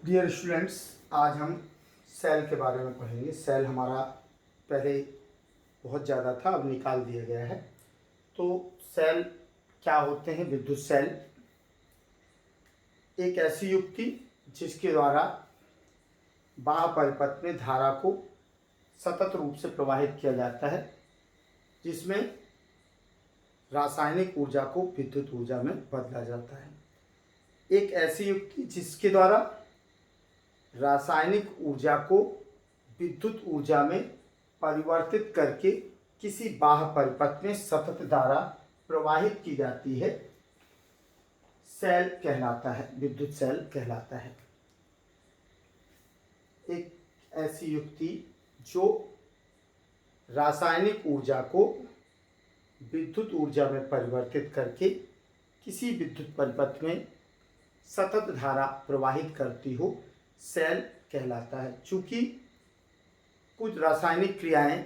Dear students, आज हम cell के बारे में पढ़ेंगे। सेल हमारा पहले बहुत ज़्यादा था, अब निकाल दिया गया है। तो सेल क्या होते हैं? विद्युत सेल एक ऐसी युक्ति जिसके द्वारा बाह्य परिपथ में धारा को सतत रूप से प्रवाहित किया जाता है, जिसमें रासायनिक ऊर्जा को विद्युत ऊर्जा में बदला जाता है। एक ऐसी युक्ति जिसके द्वारा रासायनिक ऊर्जा को विद्युत ऊर्जा में परिवर्तित करके किसी बाह्य परिपथ में सतत धारा प्रवाहित की जाती है, सेल कहलाता है, विद्युत सेल कहलाता है। एक ऐसी युक्ति जो रासायनिक ऊर्जा को विद्युत ऊर्जा में परिवर्तित करके किसी विद्युत परिपथ में सतत धारा प्रवाहित करती हो, सेल कहलाता है। चूँकि कुछ रासायनिक क्रियाएं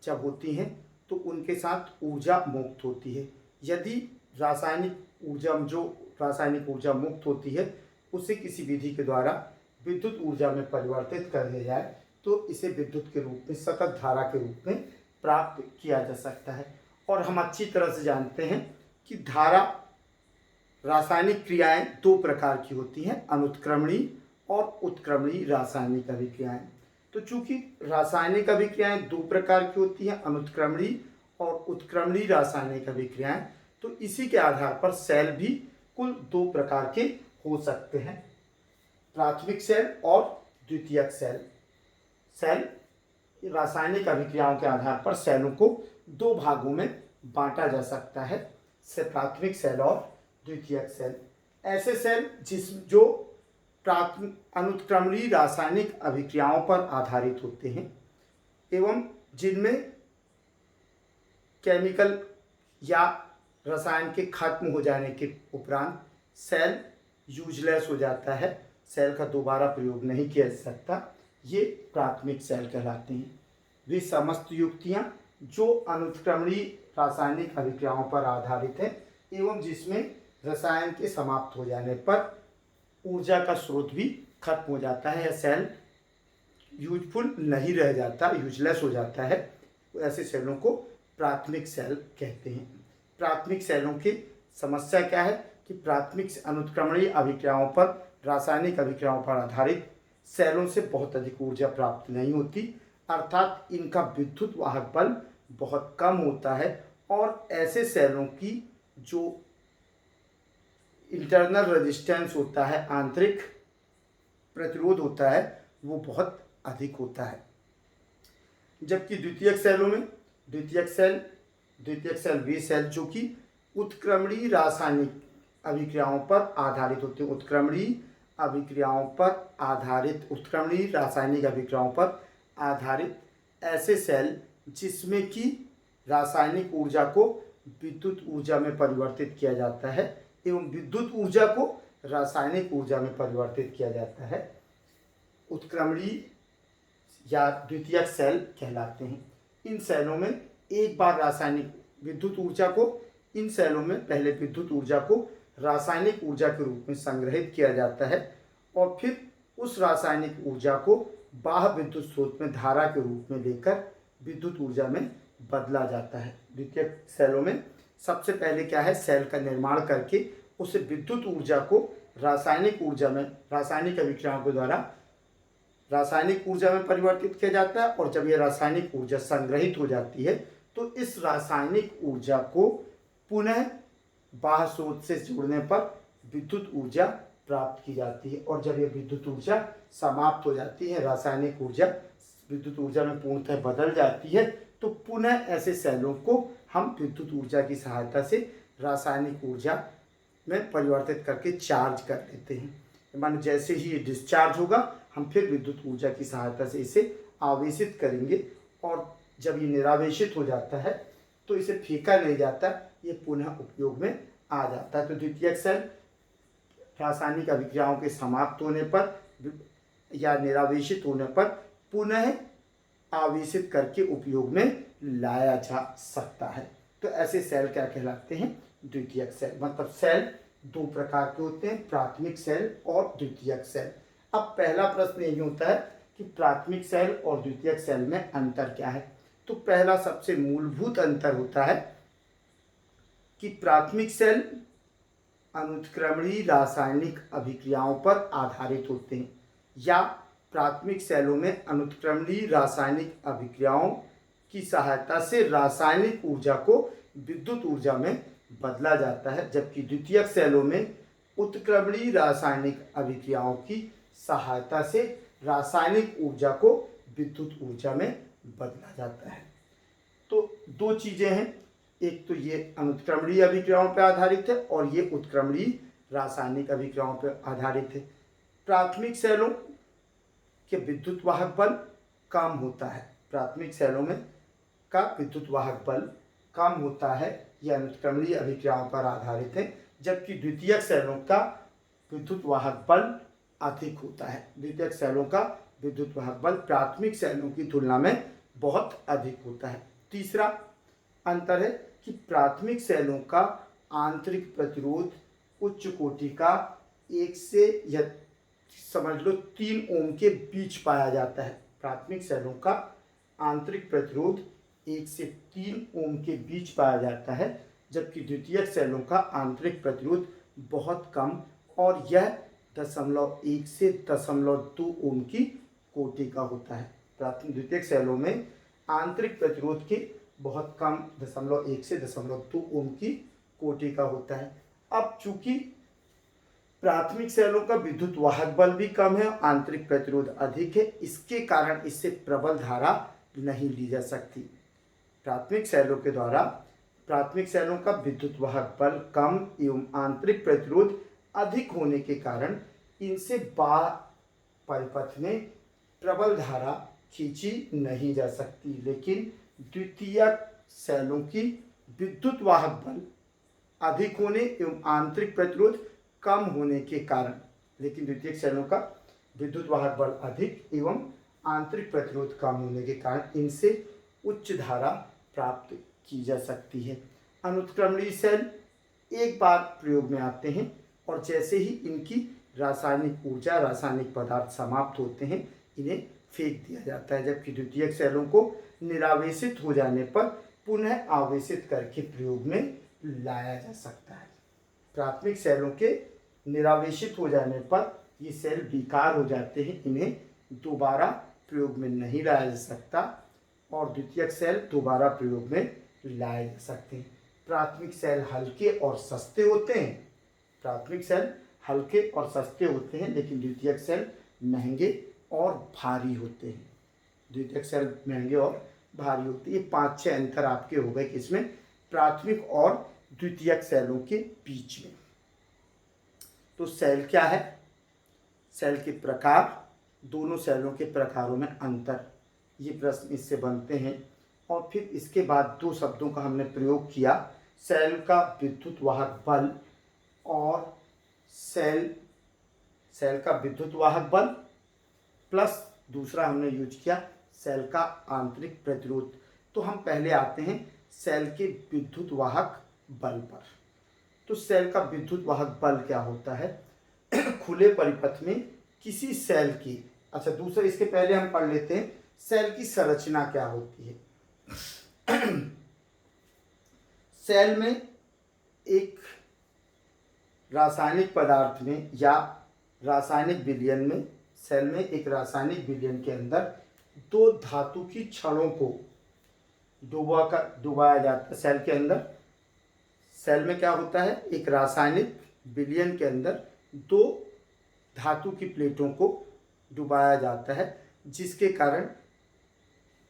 जब होती हैं तो उनके साथ ऊर्जा मुक्त होती है। यदि रासायनिक ऊर्जा मुक्त होती है उसे किसी विधि के द्वारा विद्युत ऊर्जा में परिवर्तित कर दिया जाए तो इसे विद्युत के रूप में, सतत धारा के रूप में प्राप्त किया जा सकता है। और हम अच्छी तरह से जानते हैं कि धारा, रासायनिक क्रियाएं दो प्रकार की होती हैं, अनुत्क्रमणीय और उत्क्रमणीय रासायनिक अभिक्रियाएं। तो चूंकि रासायनिक अभिक्रियाएं दो प्रकार की होती हैं, अनुत्क्रमणीय और उत्क्रमणीय रासायनिक अभिक्रियाएं, तो इसी के आधार पर सेल भी कुल दो प्रकार के हो सकते हैं, प्राथमिक सेल और द्वितीयक सेल। सेल रासायनिक अभिक्रियाओं के आधार पर सेलों को दो भागों में बांटा जा सकता है, प्राथमिक सेल और द्वितीयक सेल। ऐसे सेल जो अनुत्क्रमणीय रासायनिक अभिक्रियाओं पर आधारित होते हैं एवं जिनमें केमिकल या रसायन के खत्म हो जाने के उपरांत सेल यूजलेस हो जाता है, सेल का दोबारा प्रयोग नहीं किया जा सकता, ये प्राथमिक सेल कहलाते हैं। वे समस्त युक्तियां जो अनुत्क्रमणीय रासायनिक अभिक्रियाओं पर आधारित है एवं जिसमें रसायन के समाप्त हो जाने पर ऊर्जा का स्रोत भी खत्म हो जाता है या सेल यूजफुल नहीं रह जाता, यूजलेस हो जाता है, ऐसे सेलों को प्राथमिक सेल कहते हैं। प्राथमिक सेलों की समस्या क्या है कि प्राथमिक अनुत्क्रमणीय अभिक्रियाओं पर, रासायनिक अभिक्रियाओं पर आधारित सेलों से बहुत अधिक ऊर्जा प्राप्त नहीं होती, अर्थात इनका विद्युत वाहक बल बहुत कम होता है और ऐसे सेलों की जो इंटरनल रेजिस्टेंस होता है, आंतरिक प्रतिरोध होता है, वो बहुत अधिक होता है। जबकि द्वितीयक सेल वे सेल जो कि उत्क्रमणीय रासायनिक अभिक्रियाओं पर आधारित होते हैं, उत्क्रमणीय रासायनिक अभिक्रियाओं पर आधारित ऐसे सेल जिसमें कि रासायनिक ऊर्जा को विद्युत ऊर्जा में परिवर्तित किया जाता है एवं विद्युत ऊर्जा को रासायनिक ऊर्जा में परिवर्तित किया जाता है, उत्क्रमणीय या द्वितीयक सेल कहलाते हैं। इन सेलों में एक बार इन सेलों में पहले विद्युत ऊर्जा को रासायनिक ऊर्जा के रूप में संग्रहित किया जाता है और फिर उस रासायनिक ऊर्जा को बाह्य विद्युत स्रोत में धारा के रूप में लेकर विद्युत ऊर्जा में बदला जाता है। द्वितीयक सेलों में सबसे पहले क्या है, सेल का निर्माण करके उसे विद्युत ऊर्जा को रासायनिक अभिक्रियाओं के द्वारा रासायनिक ऊर्जा में परिवर्तित किया जाता है और जब यह रासायनिक ऊर्जा संग्रहित हो जाती है तो इस रासायनिक ऊर्जा को पुनः बाह्य स्रोत से जोड़ने पर विद्युत ऊर्जा प्राप्त की जाती है और जब यह विद्युत ऊर्जा समाप्त हो जाती है, रासायनिक ऊर्जा विद्युत ऊर्जा में पूर्णतः बदल जाती है, तो पुनः ऐसे सेलों को हम विद्युत ऊर्जा की सहायता से रासायनिक ऊर्जा में परिवर्तित करके चार्ज कर देते हैं। मानो जैसे ही ये डिस्चार्ज होगा हम फिर विद्युत ऊर्जा की सहायता से इसे आवेशित करेंगे और जब ये निरावेशित हो जाता है तो इसे फेंका नहीं जाता, ये पुनः उपयोग में आ जाता है। तो द्वितीयक सेल रासायनिक अभिक्रियाओं के समाप्त होने पर या निरावेशित होने पर पुनः आवेशित करके उपयोग में लाया जा सकता है। तो ऐसे सेल क्या कहलाते हैं, द्वितीयक सेल। मतलब सेल दो प्रकार के होते हैं, प्राथमिक सेल और द्वितीयक सेल। अब पहला प्रश्न यही होता है कि प्राथमिक सेल और द्वितीयक सेल में अंतर क्या है। तो पहला सबसे मूलभूत अंतर होता है कि प्राथमिक सेल अनुत्क्रमणीय रासायनिक अभिक्रियाओं पर आधारित होते हैं, या प्राथमिक सेलों में अनुत्क्रमणीय रासायनिक अभिक्रियाओं की सहायता से रासायनिक ऊर्जा को विद्युत ऊर्जा में बदला जाता है, जबकि द्वितीयक सेलों में उत्क्रमणीय रासायनिक अभिक्रियाओं की सहायता से रासायनिक ऊर्जा को विद्युत ऊर्जा में बदला जाता है। तो दो चीजें हैं, एक तो ये अनुत्क्रमणीय अभिक्रियाओं पर आधारित है और ये उत्क्रमणीय रासायनिक अभिक्रियाओं पर आधारित है। प्राथमिक सेलों के विद्युत वाहक बल कम होता है, प्राथमिक सेलों में का विद्युत वाहक बल कम होता है, यह अनुत्क्रमणीय अभिक्रियाओं पर आधारित है, जबकि द्वितीयक सेलों का विद्युत वाहक बल अधिक होता है। द्वितीयक सेलों का विद्युत वाहक बल प्राथमिक सेलों की तुलना में बहुत अधिक होता है। तीसरा अंतर है कि प्राथमिक सेलों का आंतरिक प्रतिरोध उच्च कोटि का 1 से या समझ लो 3 ओम के बीच पाया जाता है। प्राथमिक सेलों का आंतरिक प्रतिरोध 1 से 3 ओम के बीच पाया जाता है, जबकि द्वितीयक सेलों का आंतरिक प्रतिरोध बहुत कम और यह 0.1 से 0.2 ओम की कोटि का होता है। प्राथमिक द्वितीयक सेलों में आंतरिक प्रतिरोध के बहुत कम 0.1 से 0.2 ओम की कोटि का होता है। अब चूंकि प्राथमिक सेलों का विद्युत वाहक बल भी कम है, आंतरिक प्रतिरोध अधिक है, इसके कारण इससे प्रबल धारा नहीं ली जा सकती। प्राथमिक सेलों के द्वारा प्राथमिक सेलों का विद्युत वाहक बल कम एवं आंतरिक प्रतिरोध अधिक होने के कारण इनसे बाह्य परिपथ में प्रबल धारा खींची नहीं जा सकती, लेकिन द्वितीयक सेलों की विद्युत वाहक बल अधिक होने एवं आंतरिक प्रतिरोध कम होने के कारण, लेकिन द्वितीयक सेलों का विद्युत वाहक बल अधिक एवं आंतरिक प्रतिरोध कम होने के कारण इनसे उच्च धारा प्राप्त की जा सकती है। अनुत्क्रमणीय सेल एक बार प्रयोग में आते हैं और जैसे ही इनकी रासायनिक ऊर्जा रासायनिक पदार्थ समाप्त होते हैं इन्हें फेंक दिया जाता है, जबकि द्वितीयक सेलों को निरावेशित हो जाने पर पुनः आवेशित करके प्रयोग में लाया जा सकता है। प्राथमिक सेलों के निरावेशित हो जाने पर ये सेल बेकार हो जाते हैं, इन्हें दोबारा प्रयोग में नहीं लाया जा सकता और द्वितीयक सेल दोबारा प्रयोग में लाए जा सकते हैं। प्राथमिक सेल हल्के और सस्ते होते हैं, प्राथमिक सेल हल्के और सस्ते होते हैं, लेकिन द्वितीयक सेल महंगे और भारी होते हैं। द्वितीयक सेल महंगे और भारी होते हैं। ये 5-6 अंतर आपके हो गए किसमें, प्राथमिक और द्वितीयक सेलों के बीच में। तो सेल क्या है, सेल के प्रकार, दोनों सेलों के प्रकारों में अंतर, ये प्रश्न इससे बनते हैं। और फिर इसके बाद 2 शब्दों का हमने प्रयोग किया, सेल का विद्युत वाहक बल और सेल का विद्युत वाहक बल प्लस दूसरा हमने यूज किया सेल का आंतरिक प्रतिरोध। तो हम पहले आते हैं सेल के विद्युत वाहक बल पर। तो सेल का विद्युत वाहक बल क्या होता है, खुले परिपथ में किसी सेल की, अच्छा दूसरा इसके पहले हम पढ़ लेते हैं सेल की संरचना क्या होती है। सेल में एक रासायनिक पदार्थ में या रासायनिक विलयन में, सेल में एक रासायनिक विलयन के अंदर 2 धातु की छड़ों को डुबाया जाता है। सेल के अंदर, सेल में क्या होता है, एक रासायनिक विलयन के अंदर 2 धातु की प्लेटों को डुबाया जाता है, जिसके कारण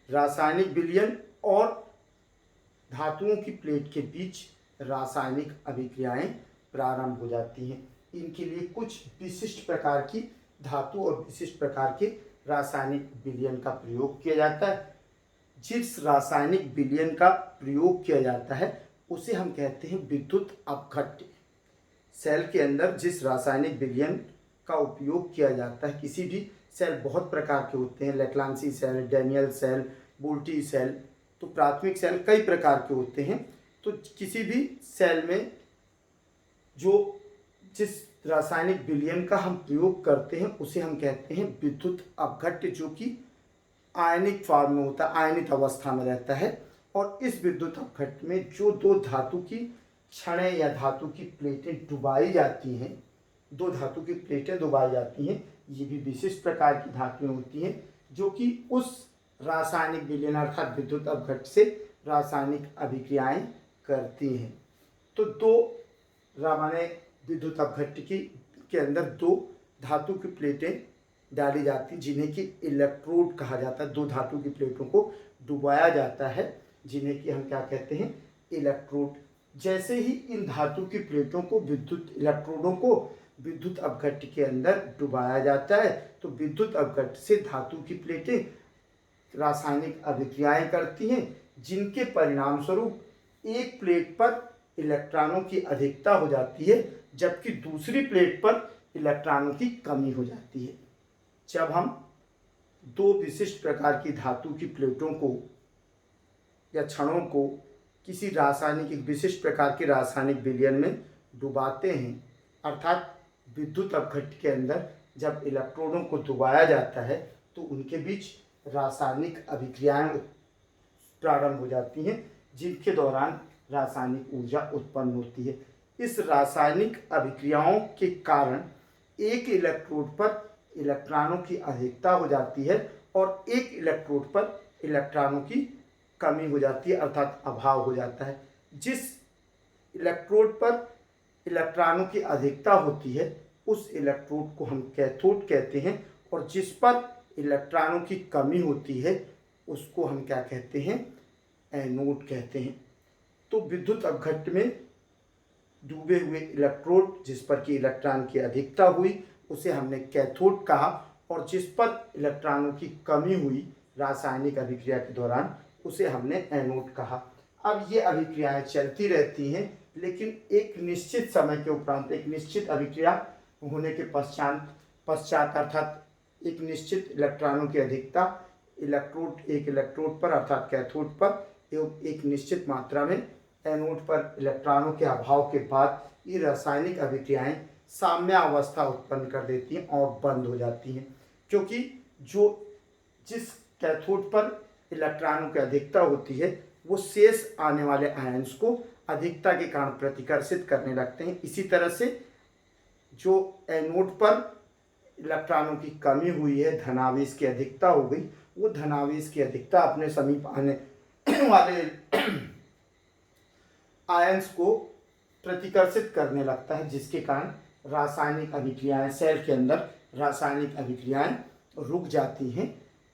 रासायनिक विलयन और धातुओं की प्लेट के बीच रासायनिक अभिक्रियाएं प्रारंभ हो जाती हैं। इनके लिए कुछ विशिष्ट प्रकार की धातु और विशिष्ट प्रकार के रासायनिक विलयन का प्रयोग किया जाता है। जिस रासायनिक विलयन का प्रयोग किया जाता है उसे हम कहते हैं विद्युत अपघट्य। सेल के अंदर जिस रासायनिक विलयन का उपयोग किया जाता है, किसी भी सेल बहुत प्रकार के होते हैं, लेक्लांसी सेल, डैनियल सेल, बोल्टी सेल, तो प्राथमिक सेल कई प्रकार के होते हैं। तो किसी भी सेल में जो जिस रासायनिक विलयन का हम प्रयोग करते हैं उसे हम कहते हैं विद्युत अपघट्य, जो कि आयनिक फॉर्म में होता है, आयनित अवस्था में रहता है। और इस विद्युत अपघट्य में जो दो धातु की छड़ें या धातु की प्लेटें डुबाई जाती हैं, दो धातु की प्लेटें डुबाई जाती हैं, ये भी विशिष्ट प्रकार की धातुएं होती हैं जो कि उस रासायनिक विलयन अर्थात विद्युत अपघट्य से रासायनिक अभिक्रियाएं करती हैं। तो दो माने विद्युत अपघट्य के अंदर दो धातु की प्लेटें डाली जाती जिन्हें कि इलेक्ट्रोड कहा जाता है। दो धातु की प्लेटों को डुबाया जाता है जिन्हें कि हम क्या कहते हैं, इलेक्ट्रोड। जैसे ही इन धातु की प्लेटों को इलेक्ट्रोडों को विद्युत अपघट्य के अंदर डुबाया जाता है तो विद्युत अपघट्य से धातु की प्लेटें रासायनिक अभिक्रियाएं करती हैं, जिनके परिणाम स्वरूप एक प्लेट पर इलेक्ट्रॉनों की अधिकता हो जाती है जबकि दूसरी प्लेट पर इलेक्ट्रॉनों की कमी हो जाती है। जब हम दो विशिष्ट प्रकार की धातु की प्लेटों को या क्षणों को किसी रासायनिक एक विशिष्ट प्रकार के रासायनिक विलयन में डुबाते हैं, अर्थात विद्युत अपघट्य के अंदर जब इलेक्ट्रॉनों को डुबाया जाता है तो उनके बीच रासायनिक अभिक्रियाएं प्रारंभ हो जाती हैं, जिनके दौरान रासायनिक ऊर्जा उत्पन्न होती है। इस रासायनिक अभिक्रियाओं के कारण एक इलेक्ट्रोड पर इलेक्ट्रॉनों की अधिकता हो जाती है और एक इलेक्ट्रोड पर इलेक्ट्रॉनों की कमी हो जाती है, अर्थात अभाव हो जाता है। जिस इलेक्ट्रोड पर इलेक्ट्रॉनों की अधिकता होती है उस इलेक्ट्रोड को हम कैथोड कहते हैं और जिस पर इलेक्ट्रॉनों की कमी होती है उसको हम क्या कहते हैं, एनोड कहते हैं। तो विद्युत अपघट्य में डूबे हुए इलेक्ट्रोड जिस पर कि इलेक्ट्रॉन की अधिकता हुई उसे हमने कैथोड कहा और जिस पर इलेक्ट्रॉनों की कमी हुई रासायनिक अभिक्रिया के दौरान उसे हमने एनोड कहा। अब ये अभिक्रियाएं चलती रहती हैं, लेकिन एक निश्चित समय के उपरांत एक निश्चित अभिक्रिया होने के पश्चात अर्थात एक निश्चित इलेक्ट्रॉनों की अधिकता एक इलेक्ट्रोड पर अर्थात कैथोड पर एवं एक निश्चित मात्रा में एनोड पर इलेक्ट्रॉनों के अभाव के बाद ये रासायनिक अभिक्रियाएं साम्यावस्था उत्पन्न कर देती हैं और बंद हो जाती हैं, क्योंकि जिस कैथोड पर इलेक्ट्रॉनों की अधिकता होती है वो शेष आने वाले आयन्स को अधिकता के कारण प्रतिकर्षित करने लगते हैं। इसी तरह से जो एनोड पर इलेक्ट्रॉनों की कमी हुई है, धनावेश की अधिकता हो गई, वो धनावेश की अधिकता अपने समीप आने वाले आयन्स को प्रतिकर्षित करने लगता है, जिसके कारण रासायनिक अभिक्रियाएं सेल के अंदर रासायनिक अभिक्रियाएं रुक जाती हैं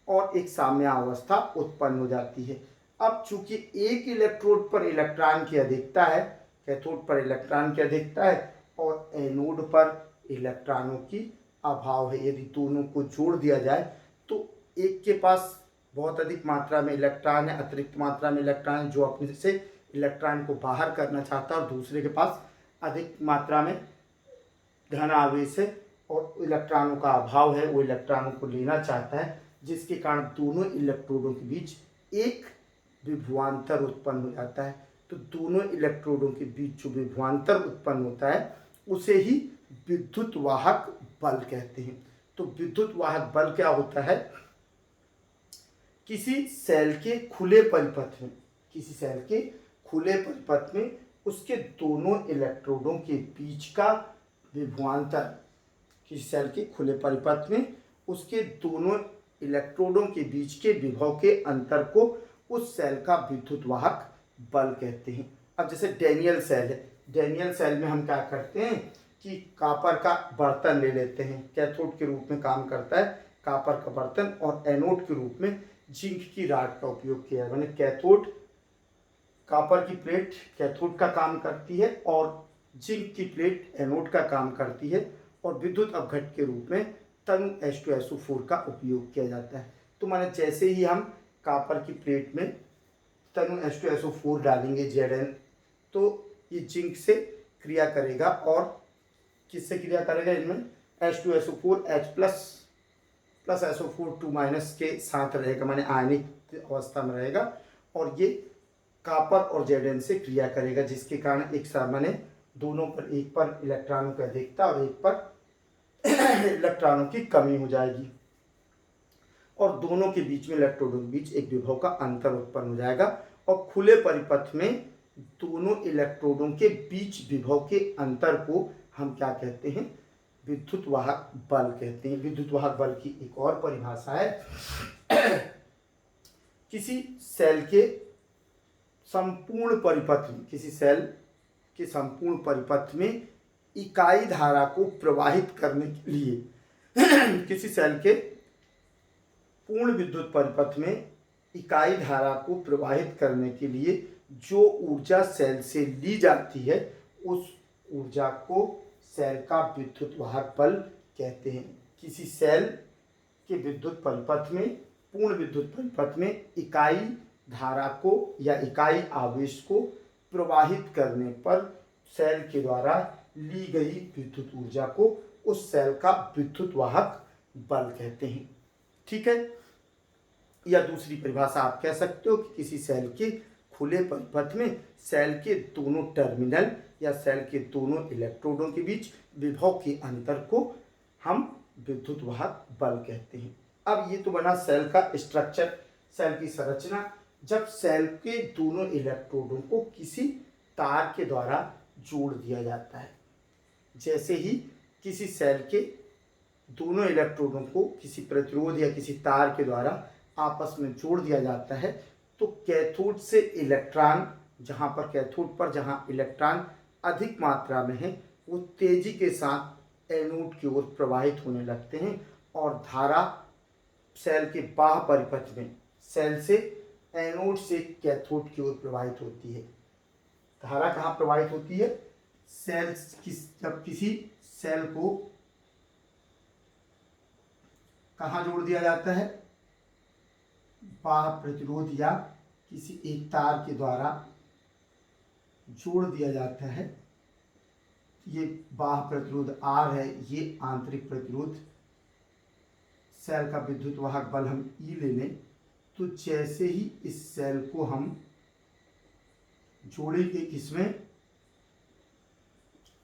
और एक साम्यावस्था उत्पन्न हो जाती है। अब चूंकि एक इलेक्ट्रोड पर इलेक्ट्रॉन की अधिकता है, कैथोड पर इलेक्ट्रॉन की अधिकता है और एनोड पर इलेक्ट्रॉनों की अभाव है, यदि दोनों को जोड़ दिया जाए तो एक के पास बहुत अधिक मात्रा में इलेक्ट्रॉन है, अतिरिक्त मात्रा में इलेक्ट्रॉन है जो अपने से इलेक्ट्रॉन को बाहर करना चाहता है और दूसरे के पास अधिक मात्रा में धन आवेश है और इलेक्ट्रॉनों का अभाव है, वो इलेक्ट्रॉनों को लेना चाहता है, जिसके कारण दोनों इलेक्ट्रोडों के बीच एक विभवांतर उत्पन्न हो जाता है। तो दोनों इलेक्ट्रोडों के बीच जो विभवांतर उत्पन्न होता है उसे ही विद्युत वाहक बल कहते हैं। तो विद्युत वाहक बल क्या होता है, किसी सेल के खुले परिपथ में उसके दोनों इलेक्ट्रोडों के बीच का विभवांतर, किसी सेल के खुले परिपथ में उसके दोनों इलेक्ट्रोडों के बीच के विभव के अंतर को उस सेल का विद्युत वाहक बल कहते हैं। अब जैसे डैनियल सेल है, डैनियल सेल में हम क्या करते हैं कि कापर का बर्तन ले लेते हैं, कैथोड के रूप में काम करता है कापर का बर्तन, और एनोड के रूप में जिंक की राड का उपयोग किया है। मैंने कैथोड कापर की प्लेट कैथोड का काम करती है और जिंक की प्लेट एनोड का काम करती है और विद्युत अपघट्य के रूप में तनु H2SO4 का उपयोग किया जाता है। तो माने जैसे ही हम कापर की प्लेट में तनु H2SO4 डालेंगे Zn, तो ये जिंक से क्रिया करेगा और किससे क्रिया करेगा, इनमें H2SO4 H प्लस SO4 2- के साथ रहेगा, माने आयनिक अवस्था में रहेगा और ये कापर और Zn से क्रिया करेगा, जिसके कारण एक माने दोनों पर, एक पर इलेक्ट्रॉनों की अधिकता और एक पर इलेक्ट्रॉनों की कमी हो जाएगी, और दोनों के बीच में, इलेक्ट्रोडों के बीच एक विभव का अंतर उत्पन्न हो जाएगा। और खुले परिपथ में दोनों इलेक्ट्रोडों के बीच विभव के अंतर को हम क्या कहते हैं? विद्युत वाहक बल कहते हैं। विद्युत वाहक बल की एक और परिभाषा है किसी सेल के संपूर्ण परिपथ में, किसी सेल के संपूर्ण परिपथ में इकाई धारा को प्रवाहित करने के लिए किसी सेल के पूर्ण विद्युत परिपथ में इकाई धारा को प्रवाहित करने के लिए जो ऊर्जा सेल से ली जाती है, उस ऊर्जा को सेल का विद्युत वाहक बल कहते हैं। किसी सेल के विद्युत परिपथ में, पूर्ण विद्युत परिपथ में इकाई धारा को या इकाई आवेश को प्रवाहित करने पर सेल के द्वारा ली गई विद्युत ऊर्जा को उस सेल का विद्युत वाहक बल कहते हैं। ठीक है। या दूसरी परिभाषा आप कह सकते हो कि किसी सेल के खुले परिपथ में सेल के दोनों टर्मिनल या सेल के दोनों इलेक्ट्रोडों के बीच विभव के अंतर को हम विद्युत वाहक बल कहते हैं। अब ये तो बना सेल का स्ट्रक्चर, सेल की संरचना। जब सेल के दोनों इलेक्ट्रोडों को किसी तार के द्वारा जोड़ दिया जाता है, जैसे ही किसी सेल के दोनों इलेक्ट्रोडों को किसी प्रतिरोध या किसी तार के द्वारा आपस में जोड़ दिया जाता है, तो कैथोड से इलेक्ट्रॉन, जहाँ पर कैथोड पर जहाँ इलेक्ट्रॉन अधिक मात्रा में है, वो तेजी के साथ एनोड की ओर प्रवाहित होने लगते हैं और धारा सेल के बाह्य परिपथ में सेल से एनोड से कैथोड की ओर प्रवाहित होती है। धारा कहाँ प्रवाहित होती है? सेल जब किसी सेल को कहाँ जोड़ दिया जाता है? बाह्य प्रतिरोध या किसी एक तार के द्वारा जोड़ दिया जाता है। ये बाह्य प्रतिरोध R है, ये आंतरिक प्रतिरोध। सेल का विद्युत वाहक बल हम E ले लें, तो जैसे ही इस सेल को हम जोड़ेंगे, इसमें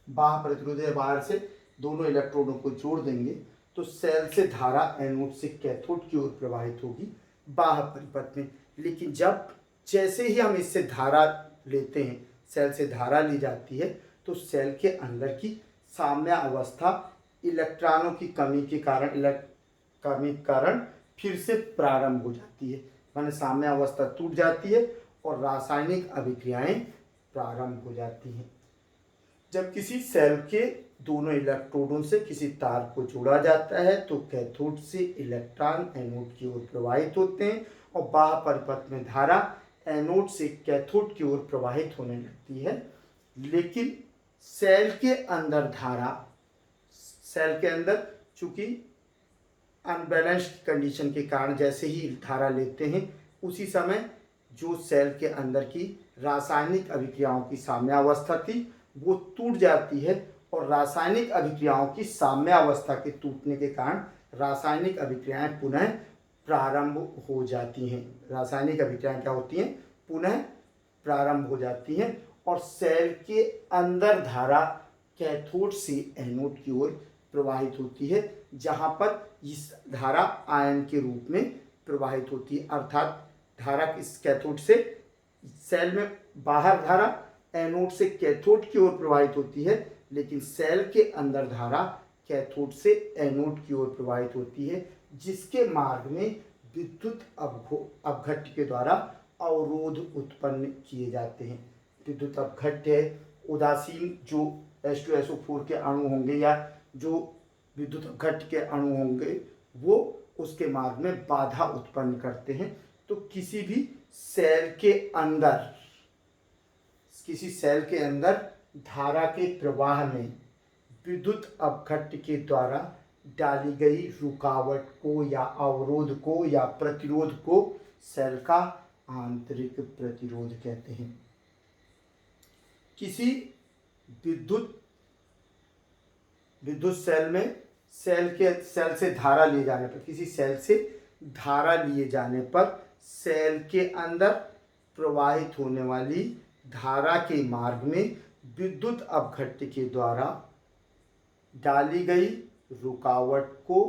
बाह्य प्रतिरोध या बाहर से दोनों इलेक्ट्रोडों को जोड़ देंगे, तो सेल से धारा एनोड से कैथोड की ओर प्रवाहित होगी बाह्य परिपथ में। लेकिन जैसे ही हम इससे धारा लेते हैं, सेल से धारा ली जाती है, तो सेल के अंदर की साम्य अवस्था इलेक्ट्रॉनों की कमी के कारण फिर से प्रारंभ हो जाती है। माने साम्य अवस्था टूट जाती है और रासायनिक अभिक्रियाएं प्रारंभ हो जाती हैं। जब किसी सेल के दोनों इलेक्ट्रोडों से किसी तार को जोड़ा जाता है, तो कैथोड से इलेक्ट्रॉन एनोड की ओर प्रवाहित होते हैं और बाह्य परिपथ में धारा एनोड से कैथोड की ओर प्रवाहित होने लगती है। लेकिन सेल के अंदर धारा, सेल के अंदर चूंकि अनबैलेंस्ड कंडीशन के कारण जैसे ही धारा लेते हैं, उसी समय जो सेल के अंदर की रासायनिक अभिक्रियाओं की साम्यावस्था थी वो टूट जाती है और रासायनिक अभिक्रियाओं की साम्यावस्था के टूटने के कारण रासायनिक अभिक्रियाएं पुनः प्रारंभ हो जाती हैं। रासायनिक अभिक्रियाएं क्या होती हैं? पुनः प्रारंभ हो जाती हैं और सेल के अंदर धारा कैथोड से एनोड की ओर प्रवाहित होती है, जहां पर इस धारा आयन के रूप में प्रवाहित होती है। अर्थात धारा इस कैथोड से सेल में बाहर धारा एनोड से कैथोड की ओर प्रवाहित होती है, लेकिन सेल के अंदर धारा कैथोड से एनोड की ओर प्रवाहित होती है, जिसके मार्ग में विद्युत अपघट्य के द्वारा अवरोध उत्पन्न किए जाते हैं। विद्युत अपघट्य है उदासीन जो H2SO4 के अणु होंगे या जो विद्युत अपघट्य के अणु होंगे, वो उसके मार्ग में बाधा उत्पन्न करते हैं। तो किसी भी सेल के अंदर, किसी सेल के अंदर धारा के प्रवाह में विद्युत अपघट्य के द्वारा डाली गई रुकावट को या अवरोध को या प्रतिरोध को सेल का आंतरिक प्रतिरोध कहते हैं। किसी विद्युत सेल में सेल से धारा लिए जाने पर, किसी सेल से धारा लिए जाने पर सेल के अंदर प्रवाहित होने वाली धारा के मार्ग में विद्युत अपघट्य के द्वारा डाली गई रुकावट को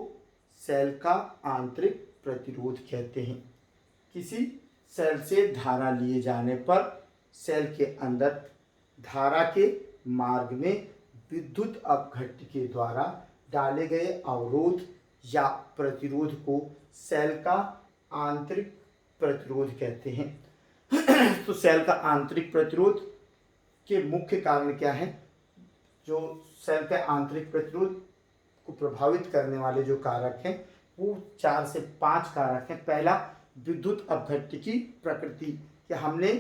सेल का आंतरिक प्रतिरोध कहते हैं। किसी सेल से धारा लिए जाने पर सेल के अंदर धारा के मार्ग में विद्युत अपघट्य के द्वारा डाले गए अवरोध या प्रतिरोध को सेल का आंतरिक प्रतिरोध कहते हैं। तो सेल का आंतरिक प्रतिरोध के मुख्य कारण क्या है? जो सेल के आंतरिक प्रतिरोध को प्रभावित करने वाले जो कारक हैं वो 4 से 5 कारक हैं। पहला, विद्युत अपघट्य की प्रकृति, कि हमने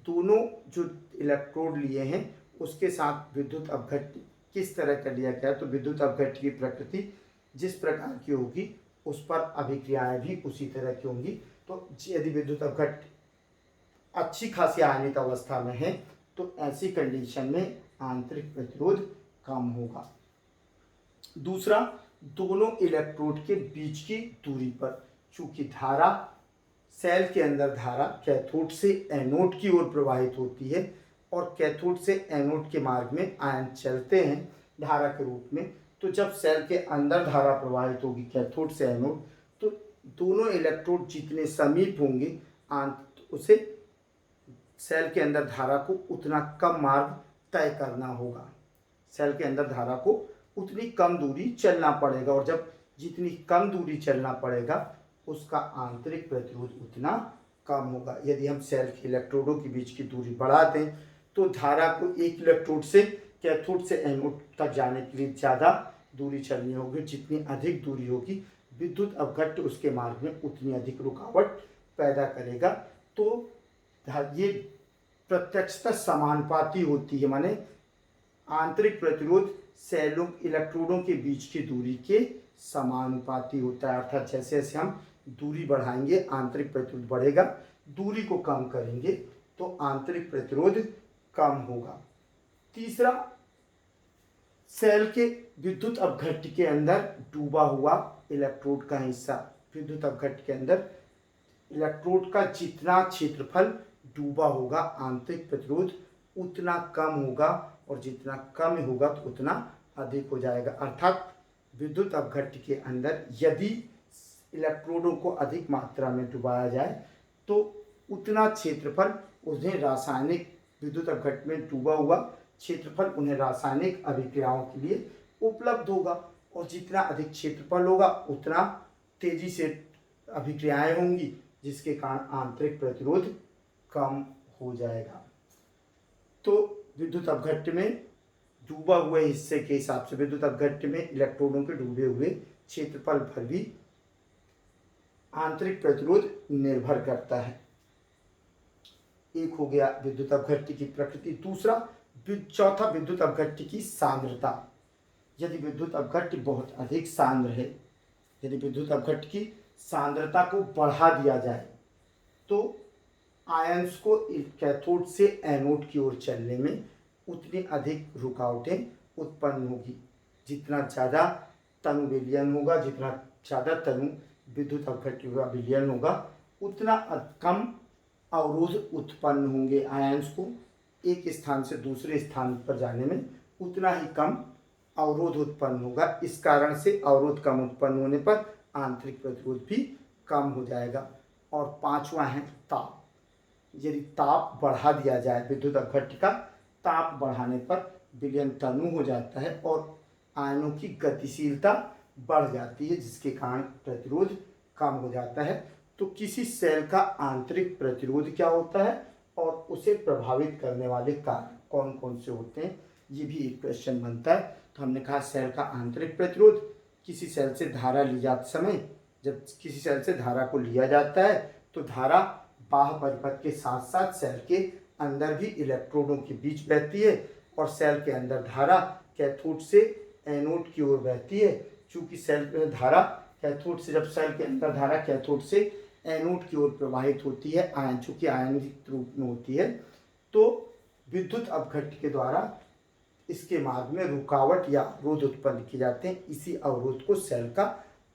दोनों जो इलेक्ट्रोड लिए हैं उसके साथ विद्युत अपघट्य किस तरह का लिया गया। तो विद्युत अपघट्य की प्रकृति जिस प्रकार की होगी उस पर अभिक्रियाएं भी उसी तरह की होंगी। तो यदि विद्युत अपघट्य अच्छी खासी आयनित अवस्था में है तो ऐसी कंडीशन में आंतरिक प्रतिरोध कम होगा। दूसरा, दोनों इलेक्ट्रोड के बीच की दूरी पर, चूंकि धारा सेल के अंदर धारा कैथोड से एनोड की ओर प्रवाहित होती है और कैथोड से एनोड के मार्ग में आयन चलते हैं धारा के रूप में, तो जब सेल के अंदर धारा प्रवाहित होगी कैथोड से एनोड तो दोनों इलेक्ट्रोड जितने समीप होंगे उसे सेल के अंदर धारा को उतना कम मार्ग तय करना होगा। सेल के अंदर धारा को उतनी कम दूरी चलना पड़ेगा और जब जितनी कम दूरी चलना पड़ेगा उसका आंतरिक प्रतिरोध उतना कम होगा। यदि हम सेल के इलेक्ट्रोडों के बीच की दूरी बढ़ा दें तो धारा को एक इलेक्ट्रोड से कैथोड से एनोड तक जाने के लिए ज़्यादा दूरी चलनी होगी। जितनी अधिक दूरी होगी विद्युत अपघट्य उसके मार्ग में उतनी अधिक रुकावट पैदा करेगा। तो ये प्रत्यक्षतः समानुपाती होती है, माने आंतरिक प्रतिरोध सेलों इलेक्ट्रोडों के बीच की दूरी के समानुपाती होता है। अर्थात जैसे जैसे हम दूरी बढ़ाएंगे आंतरिक प्रतिरोध बढ़ेगा, दूरी को कम करेंगे तो आंतरिक प्रतिरोध कम होगा। तीसरा, सेल के विद्युत अपघट्य के अंदर डूबा हुआ इलेक्ट्रोड का हिस्सा, विद्युत अपघट्य के अंदर इलेक्ट्रोड का जितना क्षेत्रफल डूबा होगा आंतरिक प्रतिरोध उतना कम होगा और जितना कम होगा तो उतना अधिक हो जाएगा। अर्थात विद्युत अपघट्य के अंदर यदि इलेक्ट्रोडों को अधिक मात्रा में डुबाया जाए तो उतना क्षेत्रफल उन्हें रासायनिक, विद्युत अपघट्य में डूबा हुआ क्षेत्रफल उन्हें रासायनिक अभिक्रियाओं के लिए उपलब्ध होगा और जितना अधिक क्षेत्रफल होगा उतना तेजी से अभिक्रियाएं होंगी जिसके कारण आंतरिक प्रतिरोध कम हो जाएगा। तो विद्युत अपघट्य में डूबा हुए हिस्से के हिसाब से विद्युत अपघट्य में इलेक्ट्रोडों के डूबे हुए क्षेत्रफल पर भी आंतरिक प्रतिरोध निर्भर करता है। एक हो गया विद्युत अपघट्य की प्रकृति। दूसरा, चौथा, विद्युत अपघट्य की सांद्रता। यदि विद्युत अपघट्य बहुत अधिक सांद्र है, यदि विद्युत अपघट्य की सांद्रता को बढ़ा दिया जाए तो आयंस को कैथोड से एनोड की ओर चलने में उतनी अधिक रुकावटें उत्पन्न होगी। जितना ज़्यादा तनु विलयन होगा, जितना ज़्यादा तनु विद्युत अपघट्य का विलयन होगा उतना कम अवरोध उत्पन्न होंगे। आयंस को एक स्थान से दूसरे स्थान पर जाने में उतना ही कम अवरोध उत्पन्न होगा। इस कारण से अवरोध कम उत्पन्न होने पर आंतरिक प्रतिरोध भी कम हो जाएगा। और पांचवा है ताप। यदि ताप बढ़ा दिया जाए, विद्युत अपघट्य का ताप बढ़ाने पर विलयन तनु हो जाता है और आयनों की गतिशीलता बढ़ जाती है जिसके कारण प्रतिरोध कम हो जाता है। तो किसी सेल का आंतरिक प्रतिरोध क्या होता है और उसे प्रभावित करने वाले कारक कौन कौन से होते हैं, ये भी एक क्वेश्चन बनता है। तो हमने कहा सेल का आंतरिक प्रतिरोध, किसी सेल से धारा ली जाते समय जब किसी सेल से धारा को लिया जाता है तो धारा बाह्य परिपथ के साथ साथ सेल के अंदर भी इलेक्ट्रोडों के बीच बहती है और सेल के अंदर धारा कैथोड से एनोड की ओर बहती है। चूँकि सेल में धारा कैथोड से, जब सेल के अंदर धारा कैथोड से एनोड की ओर प्रवाहित होती है, आयन चूँकि आयनिक रूप में होती है, तो विद्युत अपघट्य के द्वारा इसके मार्ग में रुकावट या अवरोध उत्पन्न किए जाते हैं। इसी अवरोध को सेल का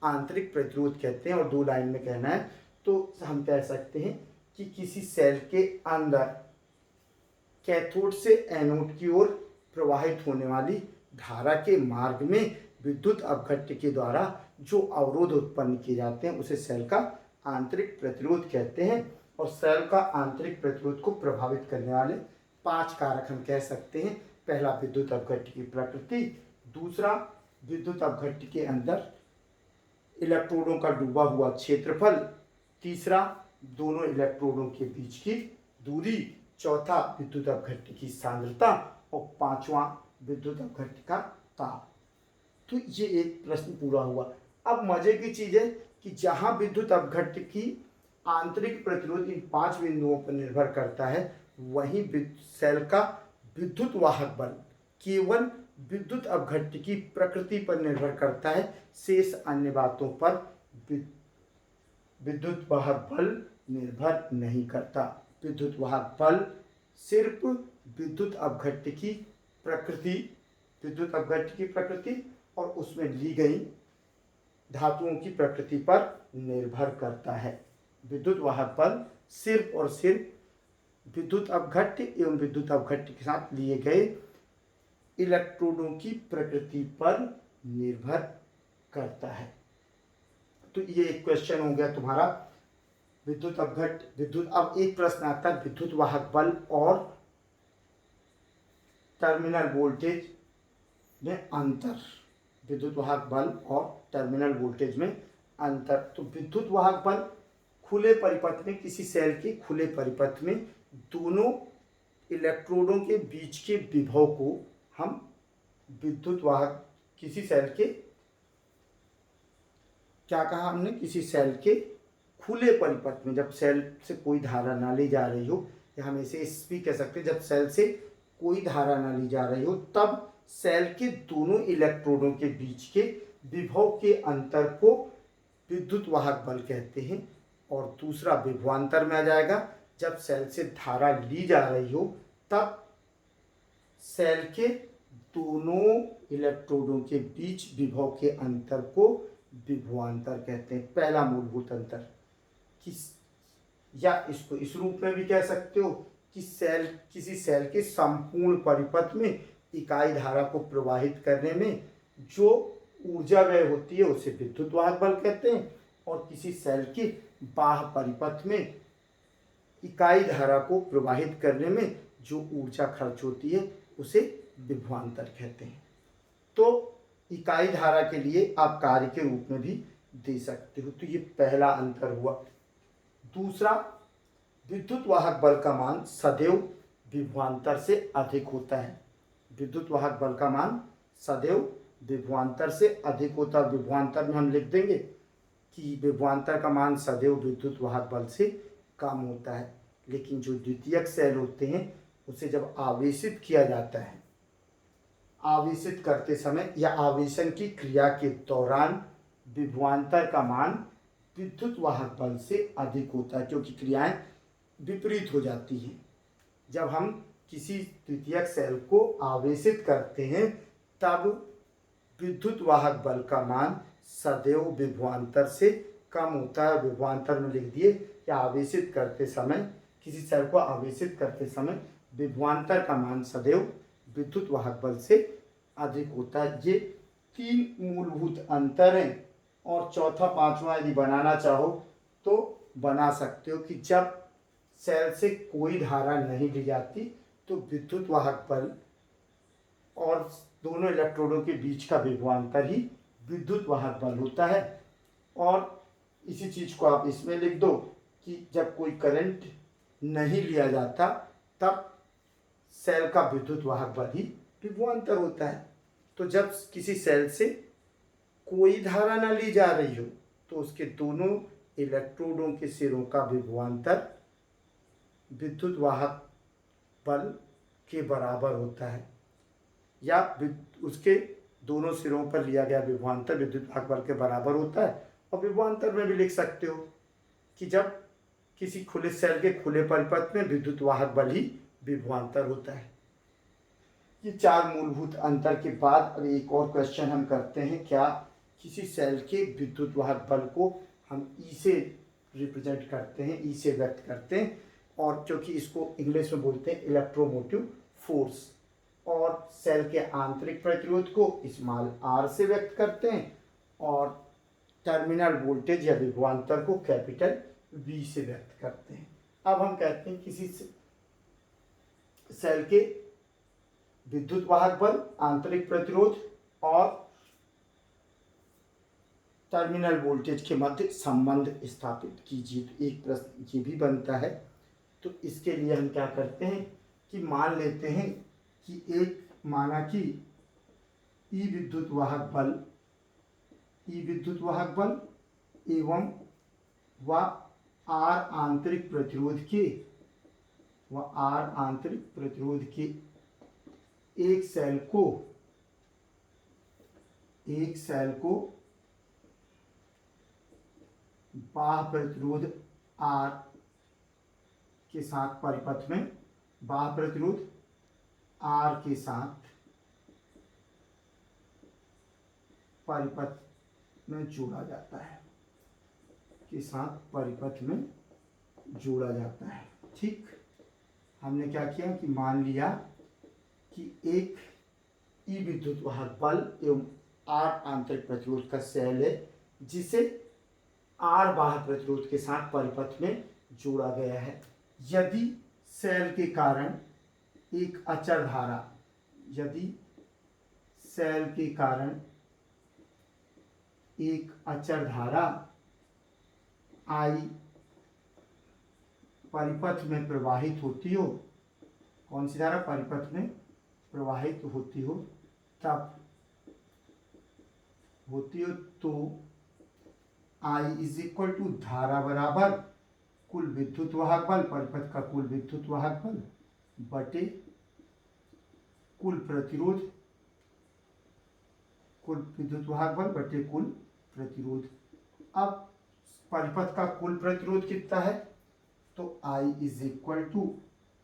आंतरिक प्रतिरोध कहते हैं। और दो लाइन में कहना है तो हम कह सकते हैं कि किसी सेल के अंदर कैथोड से एनोड की ओर प्रवाहित होने वाली धारा के मार्ग में विद्युत अपघट्य के द्वारा जो अवरोध उत्पन्न किए जाते हैं उसे सेल का आंतरिक प्रतिरोध कहते हैं। और सेल का आंतरिक प्रतिरोध को प्रभावित करने वाले 5 कारक हम कह सकते हैं। पहला, विद्युत अपघट्य की प्रकृति। दूसरा, विद्युत अपघट्य के अंदर इलेक्ट्रोडों का डूबा हुआ क्षेत्रफल। तीसरा, दोनों इलेक्ट्रोडों के बीच की दूरी। चौथा, विद्युत अपघट्य की सांद्रता। और पांचवा, विद्युत अपघट्य का ताप। तो ये एक प्रश्न पूरा हुआ। अब मजे की चीज है कि जहां विद्युत अपघट्य की आंतरिक प्रतिरोध इन 5 बिंदुओं पर निर्भर करता है, वहीं सेल का विद्युत वाहक बल केवल विद्युत अपघट्य की प्रकृति पर निर्भर करता है। शेष अन्य बातों पर विद्युत वाहक बल निर्भर नहीं करता। विद्युत वाहक बल सिर्फ विद्युत अपघट्य की प्रकृति और उसमें ली गई धातुओं की प्रकृति पर निर्भर करता है। विद्युत वाहक बल सिर्फ और सिर्फ विद्युत अपघट्य एवं विद्युत अपघट्य के साथ लिए गए इलेक्ट्रोडों की प्रकृति पर निर्भर करता है। तो ये एक क्वेश्चन हो गया तुम्हारा विद्युत अपघट्य। अब एक प्रश्न आता है विद्युत वाहक बल और टर्मिनल वोल्टेज में अंतर। विद्युत वाहक बल और टर्मिनल वोल्टेज में अंतर। तो विद्युत वाहक बल खुले परिपथ में, किसी सेल के खुले परिपथ में दोनों इलेक्ट्रोडों के बीच के विभव को हम विद्युत वाहक, किसी सेल के, क्या कहा हमने, किसी सेल के खुले परिपथ में, जब सेल से कोई धारा ना ली जा रही हो, या हम इसे इस भी कह सकते हैं जब सेल से कोई धारा ना ली जा रही हो, तब सेल के दोनों इलेक्ट्रोडों के बीच के विभव के अंतर को विद्युत वाहक बल कहते हैं। और दूसरा विभवांतर में आ जाएगा, जब सेल से धारा ली जा रही हो तब सेल के दोनों इलेक्ट्रोडों के बीच विभव के अंतर को विभवांतर कहते हैं। पहला मूलभूत अंतर या इसको इस रूप में भी कह सकते हो कि किसी सेल के संपूर्ण परिपथ में इकाई धारा को प्रवाहित करने में जो ऊर्जा व्यय होती है उसे विद्युत वाहक बल कहते हैं। और किसी सेल के बाह्य परिपथ में इकाई धारा को प्रवाहित करने में जो ऊर्जा खर्च होती है उसे विभवांतर कहते हैं। तो इकाई धारा के लिए आप कार्य के रूप में भी दे सकते हो। तो ये पहला अंतर हुआ। दूसरा, विद्युत वाहक बल का मान सदैव विभवांतर से अधिक होता है। विद्युत वाहक बल का मान सदैव विभवांतर से अधिक होता है। विभवांतर में हम लिख देंगे कि विभवांतर का मान सदैव विद्युत वाहक बल से कम होता है। लेकिन जो द्वितीयक सेल होते हैं उसे जब आवेशित किया जाता है, आवेशित करते समय या आवेशन की क्रिया के दौरान विभवांतर का मान विद्युत वाहक बल से अधिक होता है, क्योंकि क्रियाएं विपरीत हो जाती हैं। जब हम किसी द्वितीयक सेल को आवेशित करते हैं तब विद्युत वाहक बल का मान सदैव विभवांतर से कम होता है। विभवांतर में लिख दिए कि आवेशित करते समय, किसी सेल को आवेशित करते समय विभवांतर का मान सदैव विद्युत वाहक बल से अधिक होता है। ये 3 मूलभूत अंतर हैं। और चौथा पांचवा यदि बनाना चाहो तो बना सकते हो कि जब सेल से कोई धारा नहीं ली जाती तो विद्युत वाहक बल और दोनों इलेक्ट्रोडों के बीच का विभवांतर ही विद्युत वाहक बल होता है। और इसी चीज़ को आप इसमें लिख दो कि जब कोई करंट नहीं लिया जाता तब सेल का विद्युत वाहक बल ही विभवांतर होता है। तो जब किसी सेल से कोई धारा न ली जा रही हो तो उसके दोनों इलेक्ट्रोडों के सिरों का विभवांतर विद्युत वाहक बल के बराबर होता है, या उसके दोनों सिरों पर लिया गया विभवांतर विद्युत वाहक बल के बराबर होता है। और विभवांतर में भी लिख सकते हो कि जब किसी खुले सेल के खुले परिपथ में विद्युत वाहक बल ही विभवांतर होता है। ये 4 मूलभूत अंतर के बाद अब एक और क्वेश्चन हम करते हैं। क्या किसी सेल के विद्युत वाहक बल को हम ई से रिप्रेजेंट करते हैं, ई से व्यक्त करते हैं, और क्योंकि इसको इंग्लिश में बोलते हैं इलेक्ट्रोमोटिव फोर्स। और सेल के आंतरिक प्रतिरोध को स्मॉल r से व्यक्त करते हैं और टर्मिनल वोल्टेज या विभवांतर को कैपिटल V से व्यक्त करते हैं। अब हम कहते हैं किसी सेल के विद्युत वाहक बल, आंतरिक प्रतिरोध और टर्मिनल वोल्टेज के मध्य संबंध स्थापित कीजिए। तो एक प्रश्न ये भी बनता है। तो इसके लिए हम क्या करते हैं कि मान लेते हैं कि एक माना कि ई विद्युत वाहक बल एवं व आर आंतरिक प्रतिरोध के एक सेल को बाह्य प्रतिरोध R के साथ परिपथ में बाह्य प्रतिरोध R के साथ परिपथ में जोड़ा जाता है ठीक। हमने क्या किया कि मान लिया कि एक ई विद्युत वाहक बल एवं R आंतरिक प्रतिरोध का सेल है जिसे R बाह्य प्रतिरोध के साथ परिपथ में जोड़ा गया है। यदि सेल के कारण एक अचर धारा I परिपथ में प्रवाहित होती हो, कौन सी धारा परिपथ में प्रवाहित होती हो तो I इज इक्वल टू धारा बराबर कुल विद्युत वाहक बल, परिपथ का कुल विद्युत वाहक बल बटे कुल विद्युत वाहक बल बटे कुल प्रतिरोध। अब परिपथ का कुल प्रतिरोध कितना है तो I इज इक्वल टू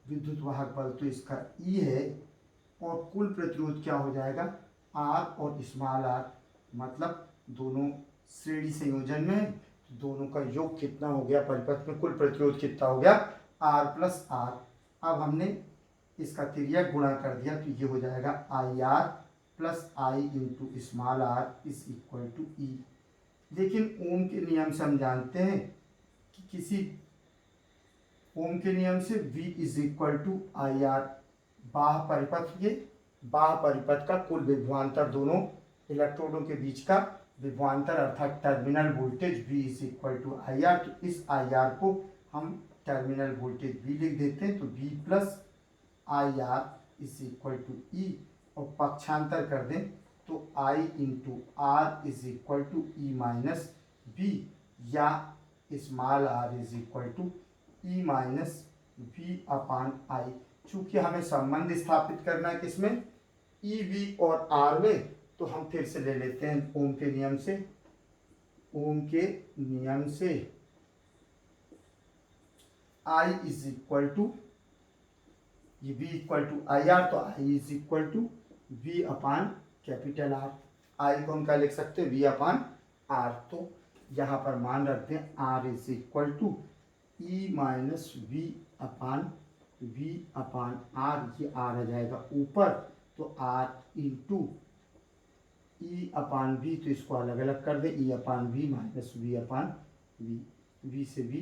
विद्युत वाहक बल तो इसका E है और कुल प्रतिरोध क्या हो जाएगा R और स्मॉल r, मतलब दोनों श्रेणी संयोजन में दोनों का योग कितना हो गया, परिपथ में कुल प्रतिरोध कितना हो गया R प्लस R। अब हमने इसका तिर्यक गुणा कर दिया तो ये हो जाएगा IR plus I into small r is equal to E। लेकिन ओम के नियम से हम जानते हैं कि किसी ओम के नियम से V is equal to IR बाह्य परिपथ का कुल विभवांतर, दोनों इलेक्ट्रोडों के बीच का विभवांतर अर्थात terminal voltage V is equal to IR। तो इस IR को हम टर्मिनल वोल्टेज V लिख देते हैं तो V plus IR is equal to E और पक्षांतर कर दें तो I into R is equal to E minus B या small r is equal to E minus V upon I। चूंकि हमें संबंध स्थापित करना है किसमें E V और R में, तो हम फिर से ले लेते हैं ओम के नियम से I इज इक्वल टू ये V इक्वल टू IR तो I is equal to V upon capital R। I को हम क्या लिख सकते हैं V अपान R। तो यहाँ पर मान रखते हैं R is equal to E minus V upon R। ये R आ जाएगा ऊपर तो R into E upon V, तो इसको अलग अलग कर दे E upon V minus V upon V से V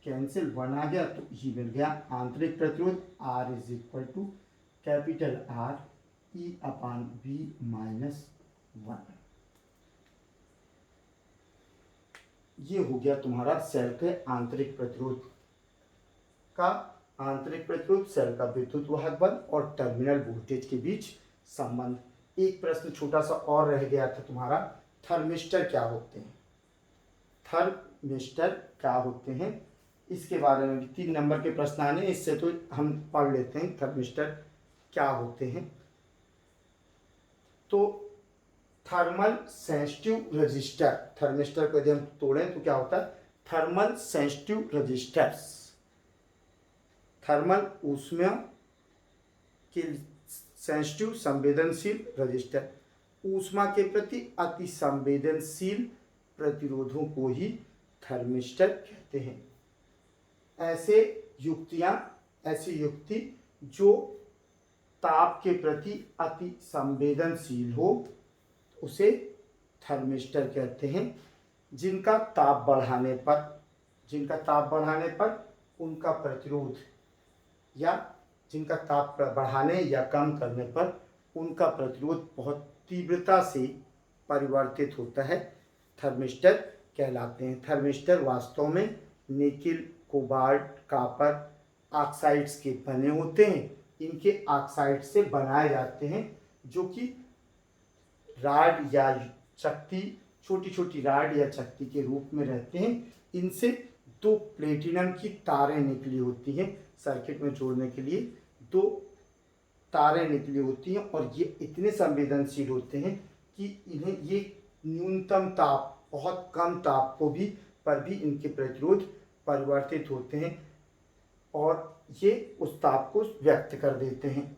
कैंसिल, 1 आ गया तो ये मिल गया। आंतरिक प्रतिरोध R is equal to capital R E upon V minus 1। ये हो गया तुम्हारा सेल के आंतरिक प्रतिरोध सेल का विद्युत वाहक बल और टर्मिनल वोल्टेज के बीच संबंध। एक प्रश्न छोटा सा और रह गया था तुम्हारा, थर्मिस्टर क्या होते हैं, इसके बारे में भी 3 नंबर के प्रश्न आने, इससे तो हम पढ़ लेते हैं थर्मिस्टर क्या होते हैं। तो थर्मल सेंसिटिव रजिस्टर, थर्मिस्टर को यदि हम तोड़ें तो क्या होता है थर्मल सेंसिटिव रजिस्टर्स, थर्मल ऊष्मा के सेंसिटिव संवेदनशील रजिस्टर, ऊष्मा के प्रति अति संवेदनशील प्रतिरोधों को ही थर्मिस्टर कहते हैं। ऐसी युक्ति जो ताप के प्रति अति संवेदनशील हो उसे थर्मिस्टर कहते हैं। जिनका ताप बढ़ाने पर उनका प्रतिरोध या जिनका ताप बढ़ाने या कम करने पर उनका प्रतिरोध बहुत तीव्रता से परिवर्तित होता है, थर्मिस्टर कहलाते हैं। थर्मिस्टर वास्तव में निकिल, कोबाल्ट, कॉपर ऑक्साइड्स के बने होते हैं। इनके ऑक्साइड से बनाए जाते हैं, जो कि राड या चक्ति, छोटी छोटी राड या चक्ति के रूप में रहते हैं। इनसे दो प्लेटिनम की तारें निकली होती हैं, सर्किट में जोड़ने के लिए दो तारें निकली होती हैं, और ये इतने संवेदनशील होते हैं कि इन्हें ये न्यूनतम ताप, बहुत कम ताप को भी पर भी इनके प्रतिरोध परिवर्तित होते हैं और ये उस ताप को व्यक्त कर देते हैं।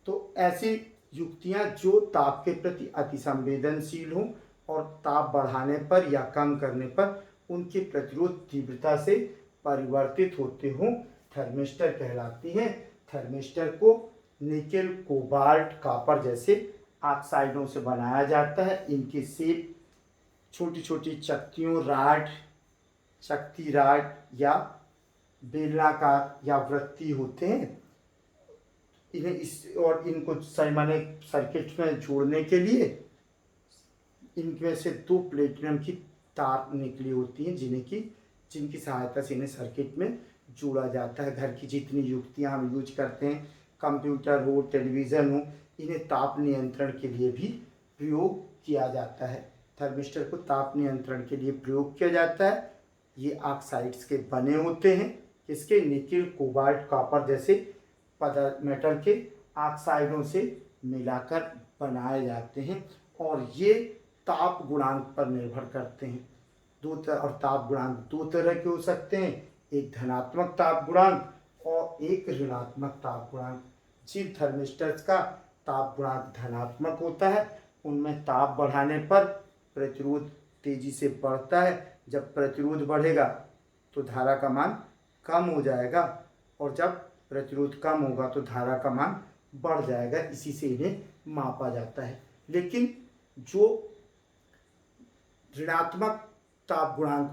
तो ऐसी युक्तियां जो ताप के प्रति अति संवेदनशील हों और ताप बढ़ाने पर या कम करने पर उनके प्रतिरोध तीव्रता से परिवर्तित होते हों, थर्मिस्टर कहलाती हैं। थर्मिस्टर को निकेल, कोबाल्ट, कॉपर जैसे ऑक्साइडों से बनाया जाता है। इनकी शेप छोटी छोटी चक्तियों, राड, चक्ति राड या बेलनाकार या वृत्ति होते हैं। इन्हें इनको माने सर्किट में जोड़ने के लिए इनमें से दो प्लेटिनम की तार निकली होती हैं, जिनकी सहायता से इन्हें सर्किट में जोड़ा जाता है। घर की जितनी युक्तियां हम यूज करते हैं, कंप्यूटर हो, टेलीविज़न हो, इन्हें ताप नियंत्रण के लिए भी प्रयोग किया जाता है। थर्मिस्टर को ताप नियंत्रण के लिए प्रयोग किया जाता है। ये ऑक्साइड्स के बने होते हैं, इसके निकिल, कोबाल्ट, कॉपर जैसे पदार्थ, मेटल के ऑक्साइडों से मिलाकर बनाए जाते हैं, और ये ताप गुणांक पर निर्भर करते हैं। और ताप गुणांक दो तरह के हो सकते हैं, एक धनात्मक ताप गुणांक और एक ऋणात्मक ताप गुणांक। जिन थर्मिस्टर्स का ताप गुणांक धनात्मक होता है उनमें ताप बढ़ाने पर प्रतिरोध तेजी से बढ़ता है। जब प्रतिरोध बढ़ेगा तो धारा का मान कम हो जाएगा, और जब प्रतिरोध कम होगा तो धारा का मान बढ़ जाएगा। इसी से इन्हें मापा जाता है। लेकिन जो ऋणात्मक ताप गुणांक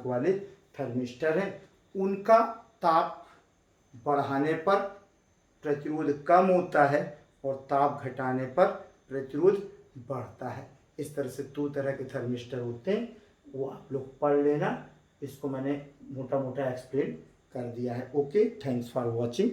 वाले थर्मिस्टर हैं, उनका ताप बढ़ाने पर प्रतिरोध कम होता है और ताप घटाने पर प्रतिरोध बढ़ता है। इस तरह से दो तरह के थर्मिस्टर होते हैं, वो आप लोग पढ़ लेना। इसको मैंने मोटा मोटा एक्सप्लेन कर दिया है। Okay, thanks for watching.